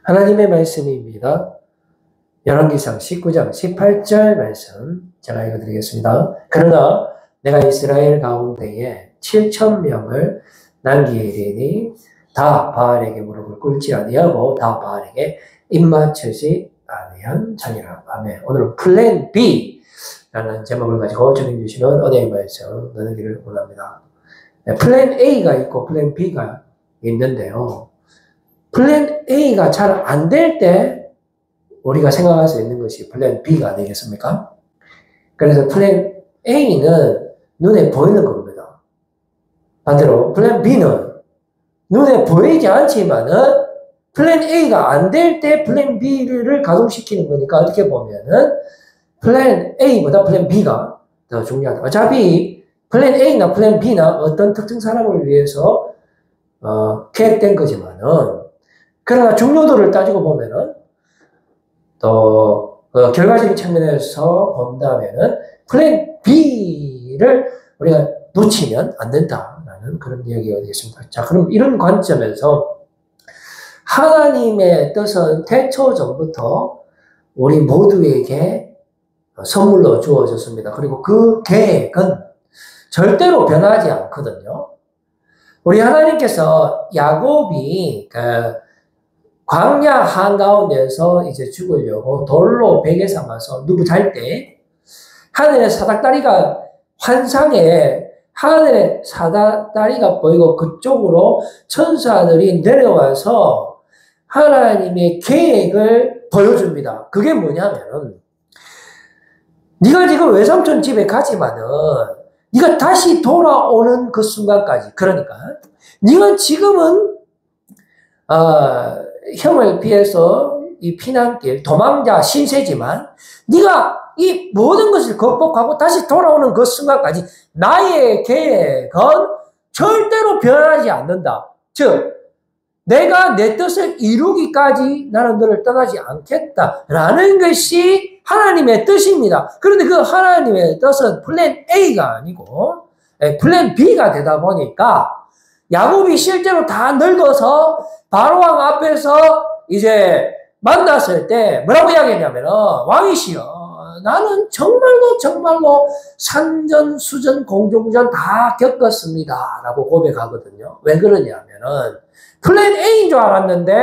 하나님의 말씀입니다. 열왕기상 19장 18절 말씀 제가 읽어드리겠습니다. 그러나 내가 이스라엘 가운데에 7,000명을 남기리니 다 바알에게 무릎을 꿇지 아니하고 다 바알에게 입맞추지 아니한 자니라. 아멘. 오늘은 플랜 B라는 제목을 가지고 주님 주시는 은혜의 말씀 나누기를 원합니다. 플랜 A가 있고 플랜 B가 있는데요. 플랜 A가 잘 안 될 때 우리가 생각할 수 있는 것이 플랜 B가 되겠습니까? 그래서 플랜 A는 눈에 보이는 겁니다. 반대로 플랜 B는 눈에 보이지 않지만은 플랜 A가 안 될 때 플랜 B를 가동시키는 거니까 어떻게 보면은 플랜 A보다 플랜 B가 더 중요하다. 어차피 플랜 A나 플랜 B나 어떤 특정 사람을 위해서 계획된 거지만은 그러나 중요도를 따지고 보면은 또 결과적인 측면에서 본다면은 플랜 B를 우리가 놓치면 안 된다라는 그런 이야기가 되겠습니다. 자, 그럼 이런 관점에서 하나님의 뜻은 태초 전부터 우리 모두에게 선물로 주어졌습니다. 그리고 그 계획은 절대로 변하지 않거든요. 우리 하나님께서 야곱이 광야 한가운데서 이제 죽으려고 돌로 베개 삼아서 누구 잘 때 하늘의 사닥다리가 환상에 하늘의 사닥다리가 보이고 그쪽으로 천사들이 내려와서 하나님의 계획을 보여줍니다. 그게 뭐냐면 네가 지금 외삼촌 집에 가지만은 네가 다시 돌아오는 그 순간까지, 그러니까 네가 지금은 형을 피해서 이 피난길 도망자 신세지만 네가 이 모든 것을 극복하고 다시 돌아오는 그 순간까지 나의 계획은 절대로 변하지 않는다. 즉 내가 내 뜻을 이루기까지 나는 너를 떠나지 않겠다라는 것이 하나님의 뜻입니다. 그런데 그 하나님의 뜻은 플랜 A가 아니고 플랜 B가 되다 보니까 야곱이 실제로 다 늙어서 바로왕 앞에서 이제 만났을 때 뭐라고 이야기했냐면 왕이시여 나는 정말로 산전수전 공중전 다 겪었습니다 라고 고백하거든요. 왜 그러냐면은 플랜 A인 줄 알았는데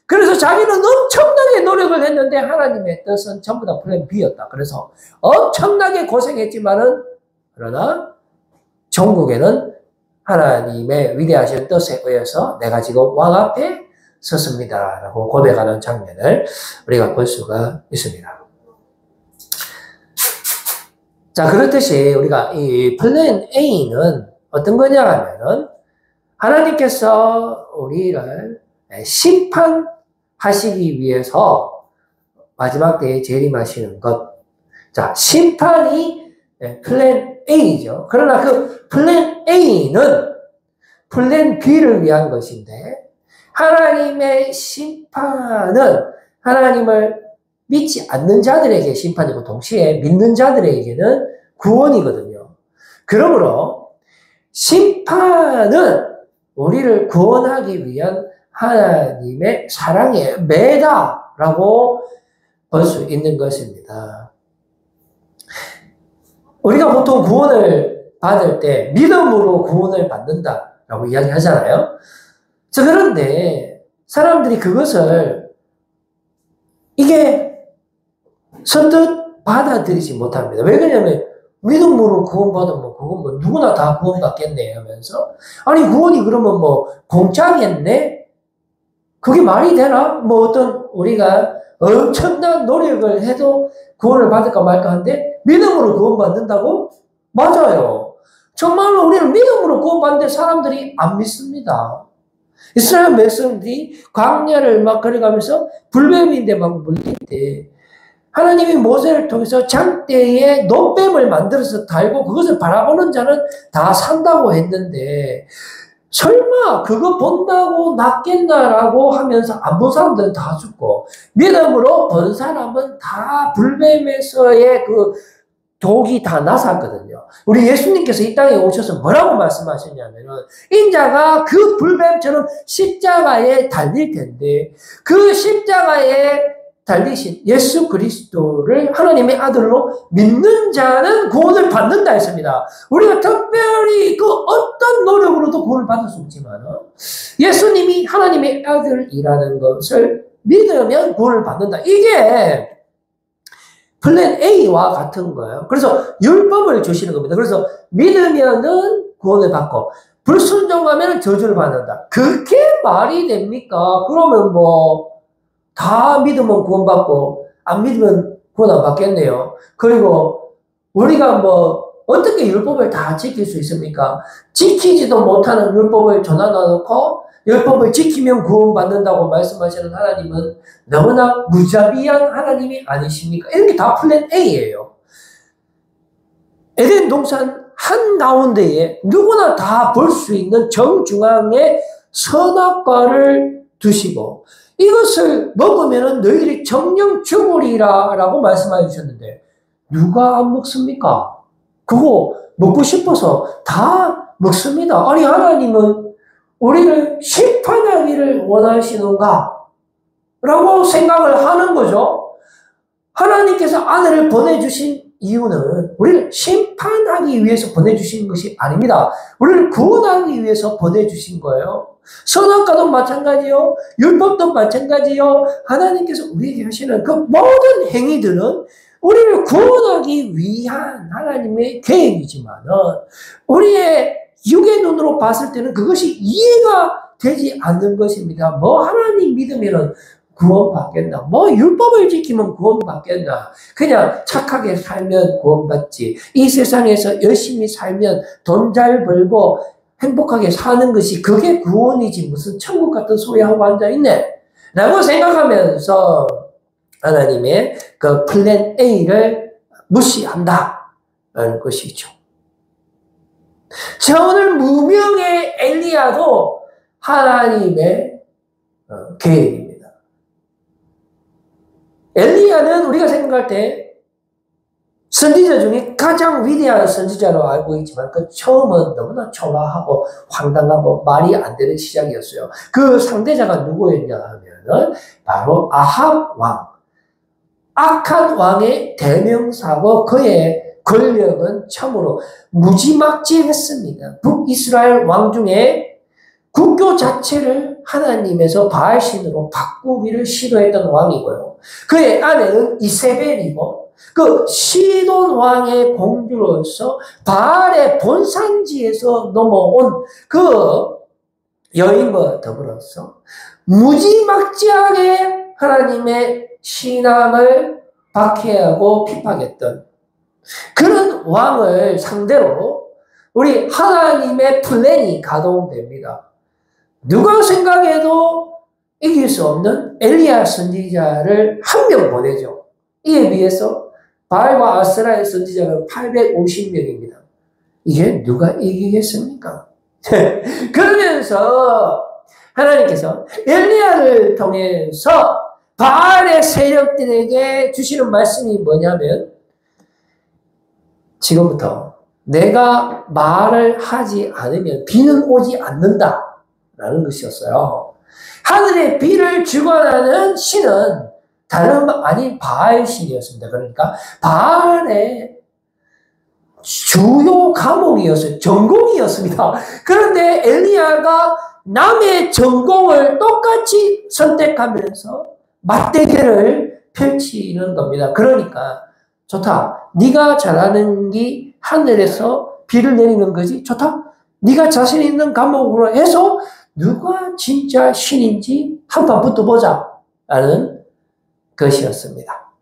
그래서 자기는 엄청나게 노력을 했는데 하나님의 뜻은 전부 다 플랜 B였다. 그래서 엄청나게 고생했지만은 그러나 전국에는 하나님의 위대하신 뜻에 의해서 내가 지금 왕 앞에 섰습니다 라고 고백하는 장면을 우리가 볼 수가 있습니다. 자, 그렇듯이 우리가 이 플랜 A는 어떤 거냐 하면은 하나님께서 우리를 심판하시기 위해서 마지막 때에 재림하시는 것. 자, 심판이 플랜 A죠. 그러나 그 플랜 A는 플랜 B를 위한 것인데 하나님의 심판은 하나님을 믿지 않는 자들에게 심판이고 동시에 믿는 자들에게는 구원이거든요. 그러므로 심판은 우리를 구원하기 위한 하나님의 사랑의 매다라고 볼 수 있는 것입니다. 우리가 보통 구원을 받을 때 믿음으로 구원을 받는다라고 이야기하잖아요. 그런데 사람들이 그것을 이게 선뜻 받아들이지 못합니다. 왜 그러냐면 믿음으로 구원받으면 그건 뭐 누구나 다 구원받겠네 하면서 아니 구원이 그러면 뭐 공짜겠네? 그게 말이 되나? 뭐 어떤 우리가 엄청난 노력을 해도 구원을 받을까 말까 한데 믿음으로 구원받는다고? 맞아요. 정말로 우리는 믿음으로 구원받는데 사람들이 안 믿습니다. 이스라엘 백성들이 광야를 막 걸어가면서 불뱀인데 막 물릴 때 하나님이 모세를 통해서 장대에 노뱀을 만들어서 달고 그것을 바라보는 자는 다 산다고 했는데 설마 그거 본다고 낫겠나라고 하면서 안 본 사람들은 다 죽고 믿음으로 본 사람은 다 불뱀에서의 그 독이 다 나섰거든요. 우리 예수님께서 이 땅에 오셔서 뭐라고 말씀하셨냐면은 인자가 그 불뱀처럼 십자가에 달릴 텐데 그 십자가에 달리신 예수 그리스도를 하나님의 아들로 믿는 자는 구원을 받는다 했습니다. 우리가 특별히 그 어떤 노력으로도 구원을 받을 수 없지만 예수님이 하나님의 아들이라는 것을 믿으면 구원을 받는다. 이게 플랜 A와 같은 거예요. 그래서 율법을 주시는 겁니다. 그래서 믿으면은 구원을 받고 불순종하면 저주를 받는다. 그게 말이 됩니까? 그러면 뭐 다 믿으면 구원받고 안 믿으면 구원 안 받겠네요. 그리고 우리가 뭐 어떻게 율법을 다 지킬 수 있습니까? 지키지도 못하는 율법을 전환해놓고 율법을 지키면 구원받는다고 말씀하시는 하나님은 너무나 무자비한 하나님이 아니십니까? 이런 게 다 플랜 A예요. 에덴 동산 한가운데에 누구나 다 볼 수 있는 정중앙에 선악과를 두시고 이것을 먹으면 너희들이 정령 죽으리라 라고 말씀해 주셨는데 누가 안 먹습니까? 그거 먹고 싶어서 다 먹습니다. 아니 하나님은 우리를 심판하기를 원하시는가? 라고 생각을 하는 거죠. 하나님께서 아들을 보내주신 이유는 우리를 심판하기 위해서 보내주신 것이 아닙니다. 우리를 구원하기 위해서 보내주신 거예요. 선악과도 마찬가지요. 율법도 마찬가지요. 하나님께서 우리에게 하시는 그 모든 행위들은 우리를 구원하기 위한 하나님의 계획이지만은 우리의 육의 눈으로 봤을 때는 그것이 이해가 되지 않는 것입니다. 뭐 하나님 믿으면은 구원받겠나? 뭐 율법을 지키면 구원받겠나? 그냥 착하게 살면 구원받지. 이 세상에서 열심히 살면 돈 잘 벌고 행복하게 사는 것이 그게 구원이지 무슨 천국 같은 소리 하고 앉아있네? 라고 생각하면서 하나님의 그 플랜 A를 무시한다라는 것이죠. 자, 오늘 무명의 엘리야도 하나님의 계획입니다. 엘리야는 우리가 생각할 때 선지자 중에 가장 위대한 선지자로 알고 있지만 그 처음은 너무나 초라하고 황당하고 말이 안 되는 시작이었어요. 그 상대자가 누구였냐 하면은 바로 아합 왕. 악한 왕의 대명사고 그의 권력은 참으로 무지막지했습니다. 북이스라엘 왕 중에 국교 자체를 하나님에서 바알신으로 바꾸기를 시도했던 왕이고요. 그의 아내는 이세벨이고 그 시돈 왕의 공주로서 바알의 본산지에서 넘어온 그 여인과 더불어서 무지막지하게 하나님의 신앙을 박해하고 핍박했던 그런 왕을 상대로 우리 하나님의 플랜이 가동됩니다. 누가 생각해도 이길 수 없는 엘리야 선지자를 한 명 보내죠. 이에 비해서 바알과 아스라엘 선지자는 850명입니다. 이게 누가 이기겠습니까? 그러면서 하나님께서 엘리야를 통해서 바알의 세력들에게 주시는 말씀이 뭐냐면 지금부터 내가 말을 하지 않으면 비는 오지 않는다 라는 것이었어요. 하늘에 비를 주관하는 신은 다름 아닌 바알 신이었습니다. 그러니까 바알의 주요 과목이었어요. 전공이었습니다. 그런데 엘리야가 남의 전공을 똑같이 선택하면서 맞대결을 펼치는 겁니다. 그러니까 좋다. 네가 잘하는 게 하늘에서 비를 내리는 거지. 좋다. 네가 자신 있는 과목으로 해서 누가 진짜 신인지 한판 붙어보자 라는 것이었습니다.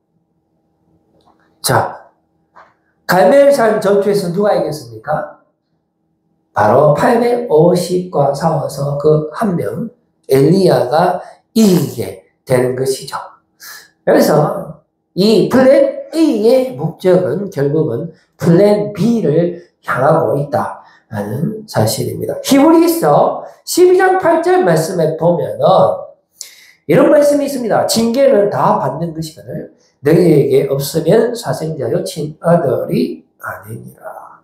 자, 갈멜산 전투에서 누가 이겼습니까? 바로 850과 싸워서 그 한 명 엘리야가 이기게 되는 것이죠. 그래서 이 플랜 A의 목적은 결국은 플랜 B를 향하고 있다는 사실입니다. 히브리서 12장 8절 말씀에 보면은 이런 말씀이 있습니다. 징계는 다 받는 것이거늘 너희에게 없으면 사생자여 친아들이 아니니라.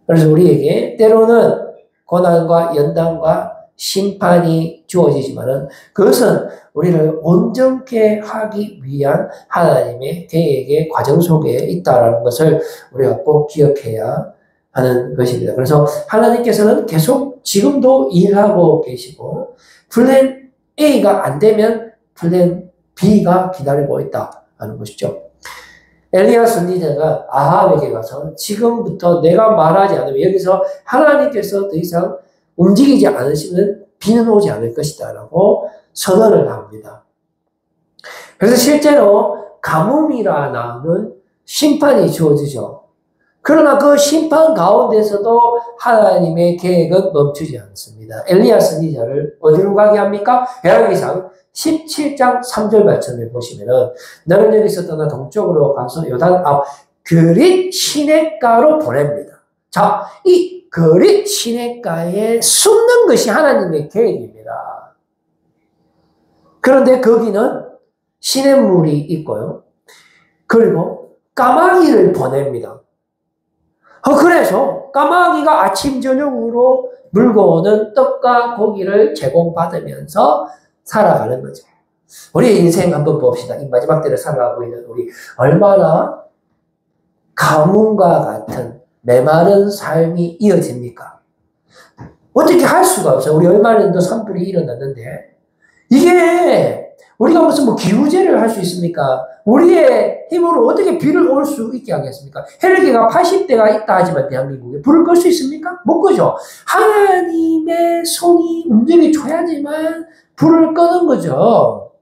그래서 우리에게 때로는 고난과 연단과 심판이 주어지지만은 그것은 우리를 온전케 하기 위한 하나님의 계획의 과정 속에 있다라는 것을 우리가 꼭 기억해야 하는 것입니다. 그래서 하나님께서는 계속 지금도 일하고 계시고 플랜 A가 안 되면 플랜 B가 기다리고 있다는 것이죠. 엘리야 선지자가 아합에게 가서 지금부터 내가 말하지 않으면 여기서 하나님께서 더 이상 움직이지 않으시면 비는 오지 않을 것이다 라고 선언을 합니다. 그래서 실제로 가뭄이라는 심판이 주어지죠. 그러나 그 심판 가운데서도 하나님의 계획은 멈추지 않습니다. 엘리야 선지자를 어디로 가게 합니까? 열왕기상 17장 3절 말씀을 보시면은 너는 여기서 떠나 동쪽으로 가서 요단 그릿 시냇가로 보냅니다. 자, 이 그릿 시냇가에 숨는 것이 하나님의 계획입니다. 그런데 거기는 시냇물이 있고요. 그리고 까마귀를 보냅니다. 그래서 까마귀가 아침 저녁으로 물고 오는 떡과 고기를 제공받으면서 살아가는 거죠. 우리의 인생 한번 봅시다. 이 마지막 때를 살아가고 있는 우리 얼마나 가뭄과 같은 메마른 삶이 이어집니까? 어떻게 할 수가 없어요. 우리 얼마 전에도 산불이 일어났는데 이게 우리가 무슨 기후제를 할 수 있습니까? 우리의 힘으로 어떻게 비를 올 수 있게 하겠습니까? 헬기가 80대가 있다 하지만 대한민국에 불을 끌 수 있습니까? 못 끄죠. 하나님의 손이 움직여줘야지만 불을 끄는 거죠.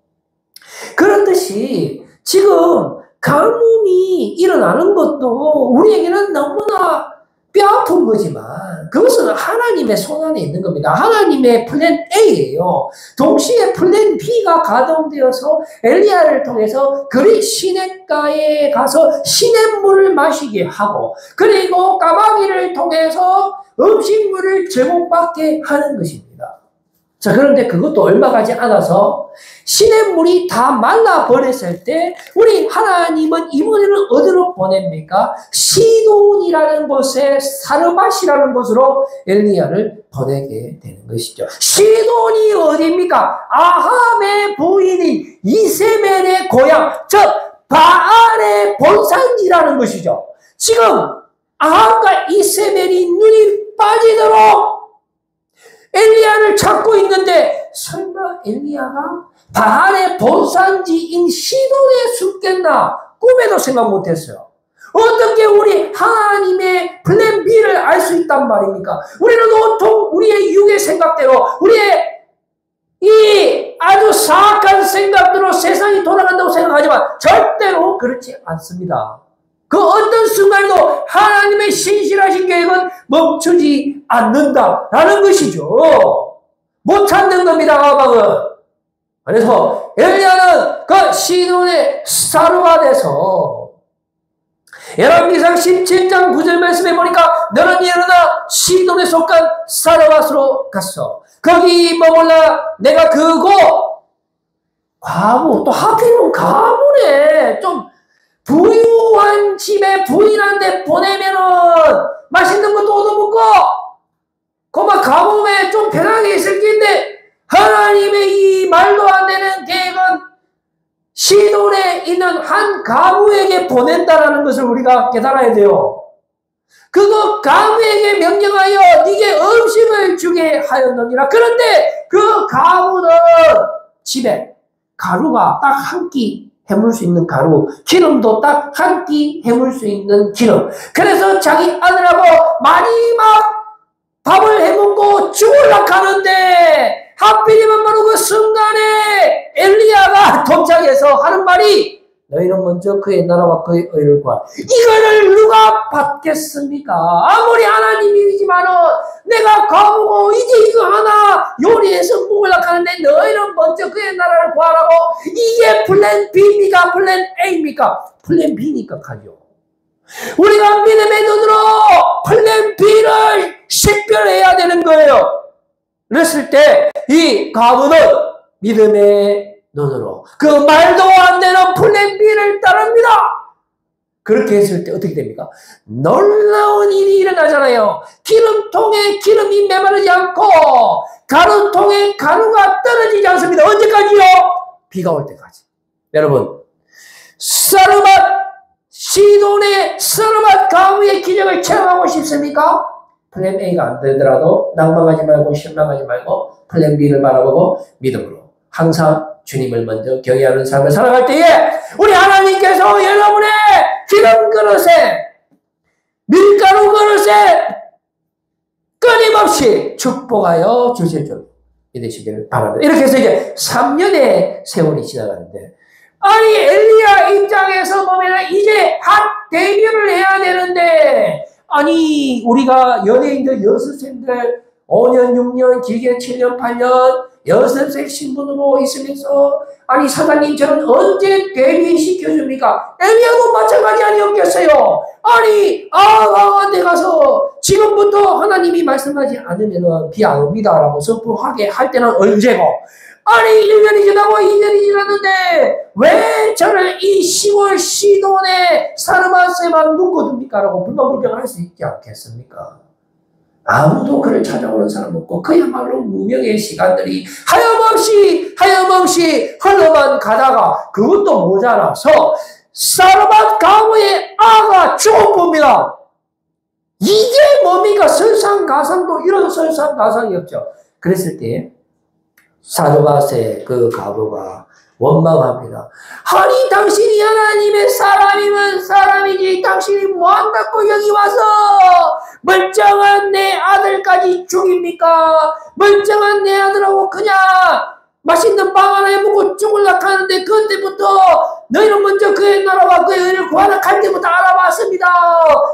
그렇듯이 지금 가뭄이 일어나는 것도 우리에게는 너무나 뼈아픈 거지만 그것은 하나님의 손 안에 있는 겁니다. 하나님의 플랜 A예요. 동시에 플랜 B가 가동되어서 엘리야를 통해서 그릿 시냇가에 가서 시냇물을 마시게 하고 그리고 까마귀를 통해서 음식물을 제공받게 하는 것입니다. 자, 그런데 그것도 얼마 가지 않아서 시냇물이 다 말라버렸을 때 우리 하나님은 이번에는 어디로 보냅니까? 시돈이라는 곳에 사르밧이라는 곳으로 엘리야를 보내게 되는 것이죠. 시돈이 어디입니까? 아합의 부인인 이세벨의 고향, 즉 바알의 본산이라는 것이죠. 지금 아합과 이세벨이 눈이 빠지도록 엘리야를 찾고 있는데 설마 엘리야가 바알의 본산지인 시돈에 숨겠나? 꿈에도 생각 못했어요. 어떻게 우리 하나님의 플랜 B를 알 수 있단 말입니까? 우리는 온통 우리의 육의 생각대로 우리의 이 아주 사악한 생각대로 세상이 돌아간다고 생각하지만 절대로 그렇지 않습니다. 그 어떤 순간에도 하나님의 신실하신 계획은 멈추지 않는다라는 것이죠. 못 찾는 겁니다, 아합은. 그래서 엘리야는 그 시돈의 사르밧에서 열왕기상 17장 9절 말씀에 보니까 너는 일어나 시돈에 속한 사르밧으로 갔어. 거기 머물라 내가 그곳 과부 또 하필이면 가부네. 좀 부유한 집에 부인한테 보내면은 맛있는 것도 얻어먹고 그만 가뭄에 좀 편하게 있을 텐데 하나님의 이 말도 안 되는 계획은 시돈에 있는 한 가부에게 보낸다라는 것을 우리가 깨달아야 돼요. 그거 가부에게 명령하여 네게 음식을 주게 하였느니라. 그런데 그 가부는 집에 가루가 딱 한 끼 해물 수 있는 가루, 기름도 딱 한 끼 해물 수 있는 기름. 그래서 자기 아들하고 마지막 밥을 해먹고 죽으려고 하는데 하필이면 바로 그 순간에 엘리야가 도착해서 하는 말이 너희는 먼저 그의 나라와 그의 의를 구하라. 이거를 누가 받겠습니까? 아무리 하나님이지만은 내가 가보고 이제 이거 하나 요리해서 먹으려고 하는데 너희는 먼저 그의 나라를 구하라고. 이게 플랜 B입니까? 플랜 A입니까? 플랜 B니까 가죠. 우리가 믿음의 눈으로 플랜 B를 식별해야 되는 거예요. 그랬을 때 이 가부는 믿음의 눈으로 그 말도 안 되는 플랜 B를 따릅니다. 그렇게 했을 때 어떻게 됩니까? 놀라운 일이 일어나잖아요. 기름통에 기름이 메마르지 않고 가루통에 가루가 떨어지지 않습니다. 언제까지요? 비가 올 때까지. 여러분, 사르밧 시돈의 사르밧 가우의 기적을 체험하고 싶습니까? 플랜 A가 안 되더라도 낭망하지 말고 실망하지 말고 플랜 B를 바라보고 믿음으로 항상 주님을 먼저 경외하는 삶을 살아갈 때에 우리 하나님께서 여러분의 기름 그릇에 밀가루 그릇에 끊임없이 축복하여 주실 줄 믿으시기를 바랍니다. 이렇게 해서 이제 3년의 세월이 지나가는데 아니 엘리야 입장에서 보면 이제 핫 데뷔를 해야 되는데 아니 우리가 연예인들 연습생들 5년 6년 길게 7년 8년 연습생 신분으로 있으면서 아니 사장님 저는 언제 데뷔시켜줍니까? 엘리야도 마찬가지 아니었겠어요? 아니 아가한테 가서 지금부터 하나님이 말씀하지 않으면 비 안 옵니다 라고 선포하게 할 때는 언제고 아니 1년이 지나고 2년이 지났는데 왜 저를 이 시골 시돈의 사르밧에만 묶어둡니까? 라고 불만불평할 수 있지 않겠습니까? 아무도 그를 찾아오는 사람 없고 그야말로 무명의 시간들이 하염없이 흘러만 가다가 그것도 모자라서 사르밧 가우의 아가 죽어봅니다. 이게 뭡니까? 설상가상도 이런 설상가상이 없죠. 그랬을 때 사르밧의 그 가부가 원망합니다. 아니 당신이 하나님의 사람이면 사람이지 당신이 뭐한다고 여기 와서 멀쩡한 내 아들까지 죽입니까? 멀쩡한 내 아들하고 그냥 맛있는 빵 하나 해먹고 죽을락 하는데 그때부터 너희는 먼저 그의 나라와 그의 의를 구하라 갈 때부터 알아봤습니다.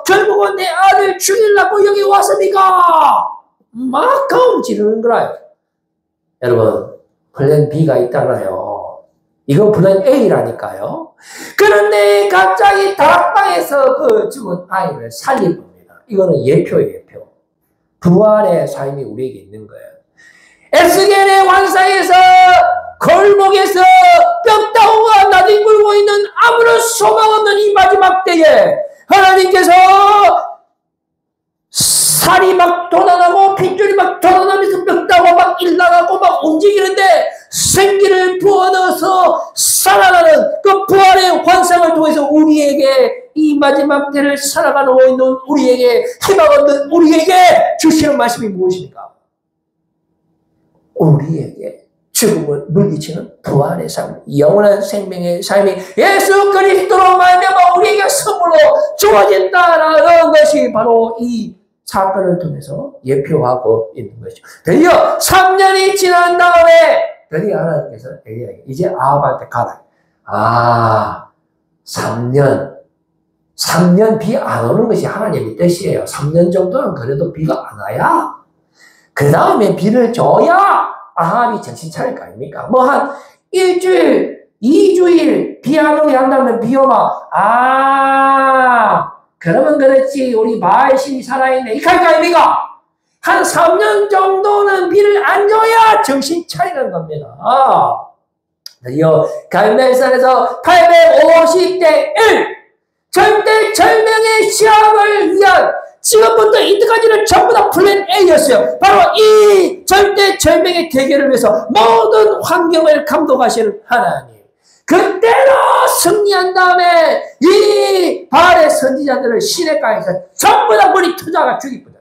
결국은 내 아들 죽이려고 여기 왔습니까? 막 가움 지르는 거라요. 여러분 플랜 B가 있잖아요. 이건 플랜 A라니까요. 그런데 갑자기 다락방에서 그 죽은 아이를 살려봅니다. 이거는 예표예요, 예표. 부활의 삶이 우리에게 있는 거예요. 에스겔의 환상에서 골목에서 뼈다구가 나뒹굴고 있는 아무런 소망 없는 이 마지막 때에 하나님께서 살이 막 돋아나고 핏줄이 막 돋아나면서 뼈다구가 막 일나가고 막 움직이는데 생기를 부어넣어서 살아나는 그 부활의 환상을 통해서 우리에게 이 마지막 때를 살아가고 있는 우리에게 희망 없는 우리에게 주시는 말씀이 무엇입니까? 우리에게 죽음을 물리치는 부활의 삶, 영원한 생명의 삶이 예수 그리스도로 말미암아 우리에게 선물로 주어진다라는 것이 바로 이 사건을 통해서 예표하고 있는 것이죠. 드디어 3년이 지난 다음에 드디어 하나님께서 엘리야에게 이제 아합한테 가라. 3년 비 안 오는 것이 하나님의 뜻이에요. 3년 정도는 그래도 비가 안 와야 그 다음에 비를 줘야 아합이 정신 차릴 거 아닙니까? 뭐 한 일주일, 2주일 비 안 오게 한다면 비 오면 그러면 그렇지 우리 바알 신이 살아있네 이렇게 할 거 아닙니까? 한 3년 정도는 비를 안 줘야 정신 차리는 겁니다. 드디어 갈멜산에서 850대 1 절대 절명의 시합을 위한 지금부터 이때까지는 전부 다 플랜 A였어요. 바로 이 절대 절명의 대결을 위해서 모든 환경을 감독하시는 하나님. 그때로 승리한 다음에 이 바알의 선지자들을 시냇가에서 전부 다 물이 투자가 죽이거든.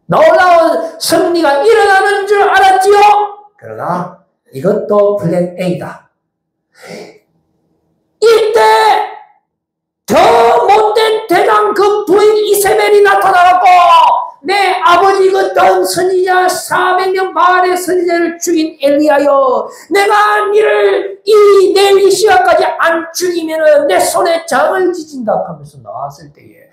놀라운 승리가 일어나는 줄 알았지요? 그러나 이것도 플랜 A다. 이때 더 못된 대장 그 부인 이세벨이 나타나고 내 아버지거든 선지자 400명 바알의 선지자를 죽인 엘리야여 내가 니를 내일 이 시간까지 안 죽이면 내 손에 장을 지진다 하면서 나왔을 때에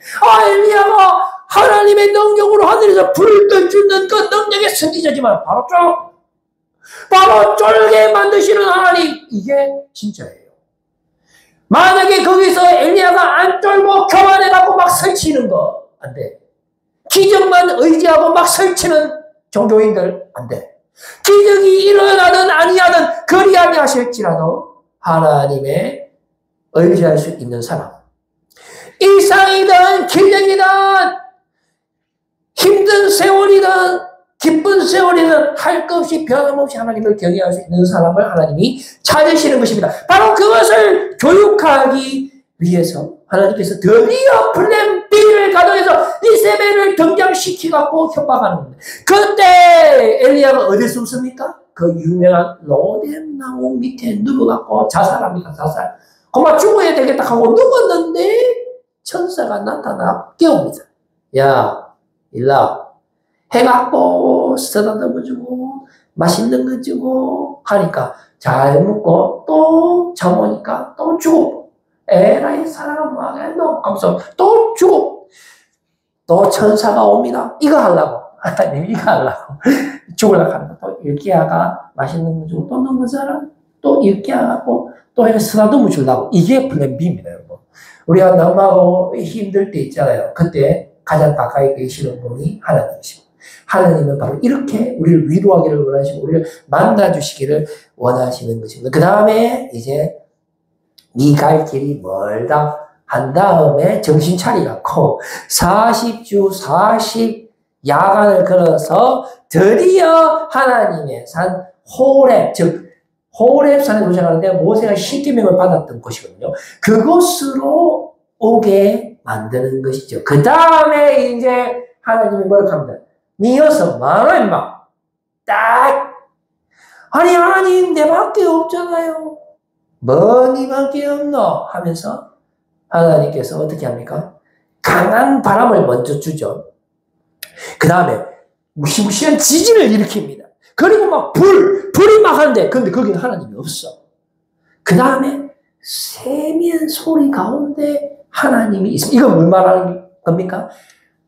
엘리야가 하나님의 능력으로 하늘에서 불을 떠주는 그 능력의 선지자지만 바로 쫄게 만드시는 하나님 이게 진짜예요. 만약에 거기서 엘리야가 안 쫄고 교만해갖고 막 설치는 거 안 돼. 기적만 의지하고 막 설치는 종교인들 안 돼. 기적이 일어나든 아니하든 그리 아니하실지라도 하나님의 의지할 수 있는 사람 일상이든 길령이든 힘든 세월이든 기쁜 세월이든 할 것 없이 변함없이 하나님을 경외할 수 있는 사람을 하나님이 찾으시는 것입니다. 바로 그것을 교육하기 위해서 하나님께서 드디어 플랜 B를 가동해서 이세벨을 등장시키갖고 협박하는 겁니다. 그때 엘리야가 어디에 숨습니까? 그 유명한 로뎀 나무 밑에 누워갖고 자살합니다. 자살. 그만 죽어야 되겠다 하고 누웠는데 천사가 나타나 깨웁니다. 야, 일라. 해갖고 쓰다듬어주고 맛있는 거 주고 하니까 잘 먹고 또 잠 오니까 또 죽고 에라이 사랑아 뭐하겠노 하면서 또 죽고 또 천사가 옵니다. 이거 하려고 하나님 이거 하려고 죽으려고 하는 거. 또 일기야가 맛있는 거 주고 또 넘은 사람 또 일기야갖고 또 이렇게 쓰다듬어 주려고. 이게 플랜 B입니다. 여러분. 우리가 너무하고 힘들 때 있잖아요. 그때 가장 가까이 계시는 분이 하나님이십니다. 하나님은 바로 이렇게 우리를 위로하기를 원하시고 우리를 만나주시기를 원하시는 것입니다. 그 다음에 이제 네 갈 길이 멀다 한 다음에 정신 차리갖고 40주 40야간을 걸어서 드디어 하나님의 산 호렙, 즉 호렙산에 도착하는데 모세가 10계명을 받았던 곳이거든요. 그곳으로 오게 만드는 것이죠. 그 다음에 이제 하나님이 뭐라고 합니다. 니 녀석 말아 임마. 딱. 아니 하나님 내밖에 없잖아요. 뭐 니밖에 없노? 하면서 하나님께서 어떻게 합니까? 강한 바람을 먼저 주죠. 그 다음에 무시무시한 지진을 일으킵니다. 그리고 막 불이 막 하는데 근데 거기는 하나님이 없어. 그 다음에 세미한 소리 가운데 하나님이 있습니다. 이건 뭘 말하는 겁니까?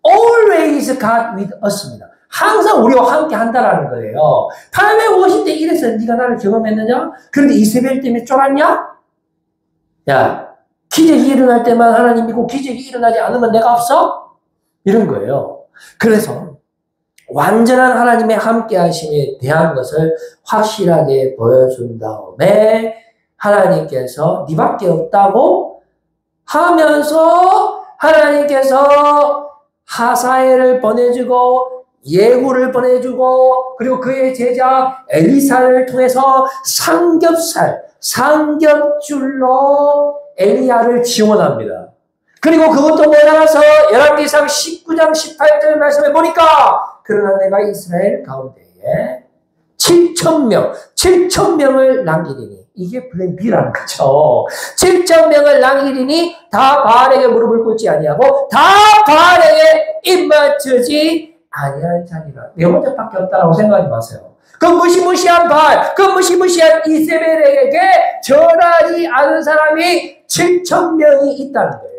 Always God with us입니다. 항상 우리와 함께 한다라는 거예요. 850대 1에서 네가 나를 경험했느냐? 그런데 이세벨 때문에 쫄았냐? 야, 기적이 일어날 때만 하나님 믿고 기적이 일어나지 않으면 내가 없어? 이런 거예요. 그래서 완전한 하나님의 함께 하심에 대한 것을 확실하게 보여준 다음에 하나님께서 네밖에 없다고 하면서 하나님께서 하사엘을 보내주고 예후를 보내주고 그리고 그의 제자 엘리사를 통해서 삼겹줄로 엘리야를 지원합니다. 그리고 그것도 모자라서 열왕기상 19장 18절 말씀해 보니까 그러나 내가 이스라엘 가운데에 7,000명을 남기리니 이게 플랜 B라는 거죠. 7,000명을 남기리니 다 바알에게 무릎을 꿇지 아니하고 다 바알에게 입맞추지 아니할 자니라. 네 번째밖에 없다라고 생각하지 마세요. 그 무시무시한 바알, 그 무시무시한 이세벨에게 절하지 않은 사람이 7,000명이 있다는 거예요.